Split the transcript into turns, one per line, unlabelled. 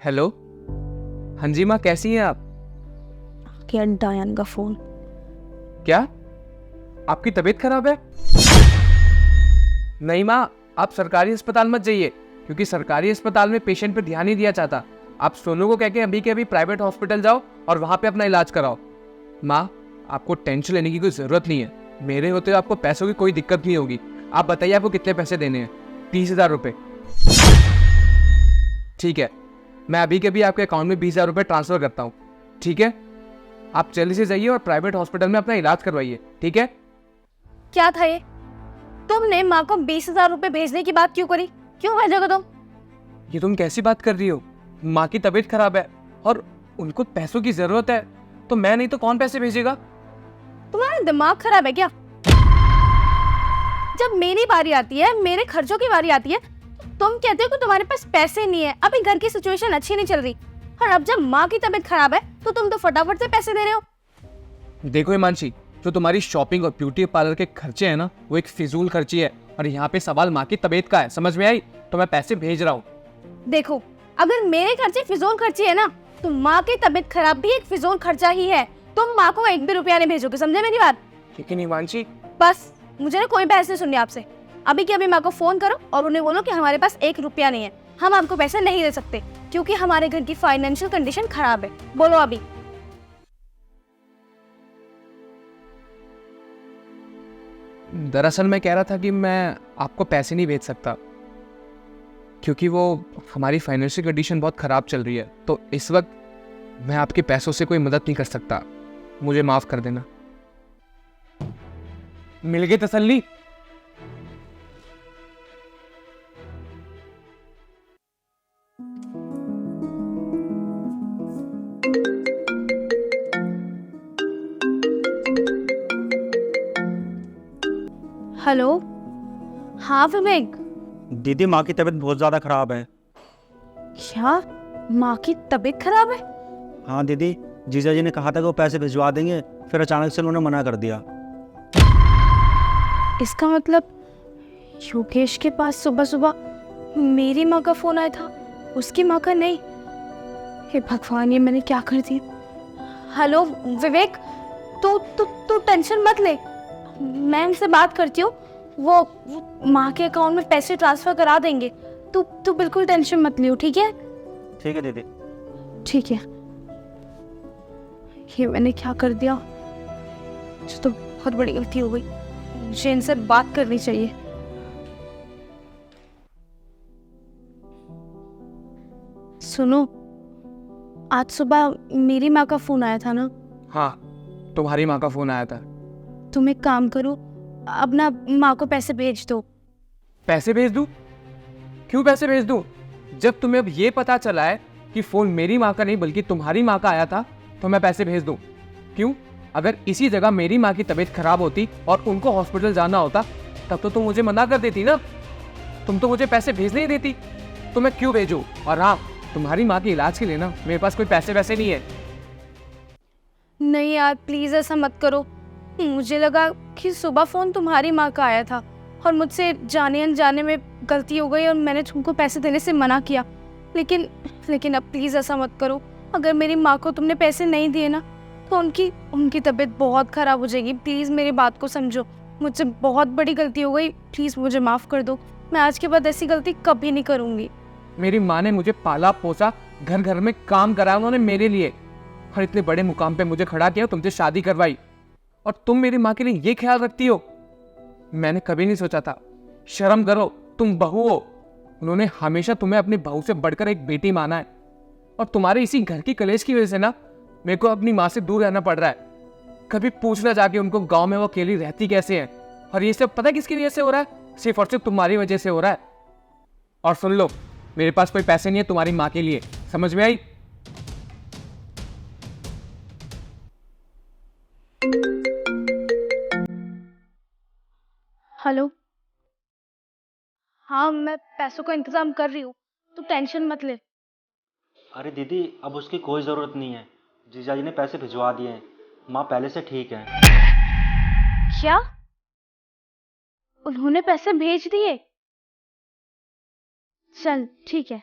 Hello. हाँ जी माँ, कैसी हैं आप?
क्या डायन का फोन।
क्या आपकी तबीयत खराब है? नहीं माँ, आप सरकारी अस्पताल मत जाइए, क्योंकि सरकारी अस्पताल में पेशेंट पे ध्यान नहीं दिया जाता। आप सोनू को कह के अभी के अभी प्राइवेट हॉस्पिटल जाओ और वहां पे अपना इलाज कराओ। माँ, आपको टेंशन लेने की कोई जरूरत नहीं है। मेरे होते हुए आपको पैसों की कोई दिक्कत नहीं होगी। आप बताइए आपको कितने पैसे देने हैं? 30,000 रुपये। ठीक है, मैं अभी के अभी आपके अकाउंट में 20,000 रुपये ट्रांसफर करता हूँ। ठीक है, आप जल्दी से जाइए और प्राइवेट हॉस्पिटल में अपना इलाज करवाइए। ठीक है?
क्या था ये? तुमने माँ को 20,000 रुपए भेजने की बात क्यों करी? क्यों भेजोगे तुम?
ये तुम कैसी बात कर रही हो? माँ की तबीयत खराब है और उनको पैसों की जरूरत है, तो मैं नहीं तो कौन पैसे भेजेगा?
तुम्हारा दिमाग खराब है क्या? जब मेरी बारी आती है, मेरे खर्चों की बारी आती है, तुम कहते हो कि तुम्हारे पास पैसे नहीं है, अभी घर की सिचुएशन अच्छी नहीं चल रही, और अब जब माँ की तबीयत खराब है तो तुम तो फटाफट से पैसे दे रहे हो।
देखो हिमांशी, जो तुम्हारी शॉपिंग और ब्यूटी पार्लर के खर्चे हैं ना, वो एक फिजूल खर्ची है, और यहाँ पे सवाल माँ की तबीयत का है। समझ में आई? तो मैं पैसे भेज रहा हूँ।
देखो, अगर मेरे खर्चे फिजूल खर्ची है ना, तो माँ की तबीयत खराब भी एक फिजूल खर्चा ही है। तुम माँ को 1 भी रुपया नहीं भेजोगे, समझे मेरी बात?
लेकिन हिमांशी,
बस मुझे ना कोई बहस नहीं सुननी आपसे। अभी के अभी माँ को फोन करो और उन्हें बोलो कि हमारे पास 1 रुपया नहीं है, हम आपको पैसे नहीं दे सकते, क्योंकि हमारे घर की फाइनेंशियल कंडीशन खराब है। बोलो अभी।
दरअसल मैं कह रहा था कि मैं आपको पैसे नहीं भेज सकता, क्योंकि वो हमारी फाइनेंशियल कंडीशन बहुत ख़राब चल रही है। तो इस वक्त मैं आपके पैसों से कोई मदद नहीं कर सकता। मुझे माफ़ कर देना। मिल गई तसल्ली?
हेलो। हाँ विवेक।
दीदी, माँ की तबीयत बहुत ज़्यादा ख़राब है।
क्या माँ की तबीयत खराब है?
हाँ दीदी, जीजा जी ने कहा था कि वो पैसे भिजवा देंगे, फिर अचानक से उन्होंने मना कर दिया।
इसका मतलब योगेश के पास सुबह सुबह मेरी माँ का फोन आया था, उसकी माँ का नहीं। हे भगवान, ये मैंने क्या कर दिया? हेलो विवेक, तू तू तू टेंशन मत ले, मैं इनसे बात करती हूँ, वो माँ के अकाउंट में पैसे ट्रांसफर करा देंगे। तू तू बिल्कुल टेंशन मत लियो, ठीक है?
ठीक है दीदी।
ठीक है। ये मैंने क्या कर दिया? मुझे तो बहुत बड़ी गलती हो गई, मुझे इनसे बात करनी चाहिए। सुनो, आज सुबह मेरी माँ का फोन आया था ना?
हाँ, तुम्हारी माँ का फ़ोन आया था।
तुम एक काम करो, अब ना माँ को पैसे भेज दो।
पैसे भेज दूँ? क्यों पैसे भेज दूँ? जब तुम्हें अब ये पता चला है कि फ़ोन मेरी माँ का नहीं बल्कि तुम्हारी माँ का आया था, तो मैं पैसे भेज दूँ? क्यों? अगर इसी जगह मेरी माँ की तबीयत खराब होती और उनको हॉस्पिटल जाना होता, तब तो तुम मुझे मना कर देती ना। तुम तो मुझे पैसे भेजने ही देती, तो मैं क्यों भेजूँ? और हाँ, तुम्हारी माँ के इलाज के लिए ना मेरे पास कोई पैसे वैसे नहीं है।
नहीं यार, प्लीज ऐसा मत करो। मुझे लगा कि सुबह फोन तुम्हारी माँ का आया था और मुझसे जाने अनजाने में गलती हो गई और मैंने तुमको पैसे देने से मना किया। लेकिन अब प्लीज ऐसा मत करो। अगर मेरी माँ को तुमने पैसे नहीं दिए ना, तो उनकी तबीयत बहुत खराब हो जाएगी। प्लीज मेरी बात को समझो, मुझसे बहुत बड़ी गलती हो गई, प्लीज मुझे माफ कर दो। मैं आज के बाद ऐसी गलती कभी नहीं करूंगी।
मेरी माँ ने मुझे पाला पोसा, घर घर में काम कराया उन्होंने मेरे लिए, और इतने बड़े मुकाम पे मुझे खड़ा किया, तुमसे शादी करवाई, और तुम मेरी माँ के लिए ये ख्याल रखती हो? मैंने कभी नहीं सोचा था। शर्म करो, तुम बहू हो। उन्होंने हमेशा तुम्हें अपनी बहू से बढ़कर एक बेटी माना है, और तुम्हारे इसी घर की कलेश की वजह से ना मेरे को अपनी माँ से दूर रहना पड़ रहा है। कभी पूछना जाके उनको गांव में वो अकेली रहती कैसे है, और ये सब पता है किसकी वजह से हो रहा है? सिर्फ और सिर्फ तुम्हारी वजह से हो रहा है। और सुन लो, मेरे पास कोई पैसे नहीं है तुम्हारी माँ के लिए। समझ में आई?
हेलो। हाँ, मैं पैसों का इंतजाम कर रही हूँ, तू टेंशन मत ले।
अरे दीदी, अब उसकी कोई ज़रूरत नहीं है, जीजा जी ने पैसे भिजवा दिए हैं, माँ पहले से ठीक है।
क्या? उन्होंने पैसे भेज दिए? चल ठीक है,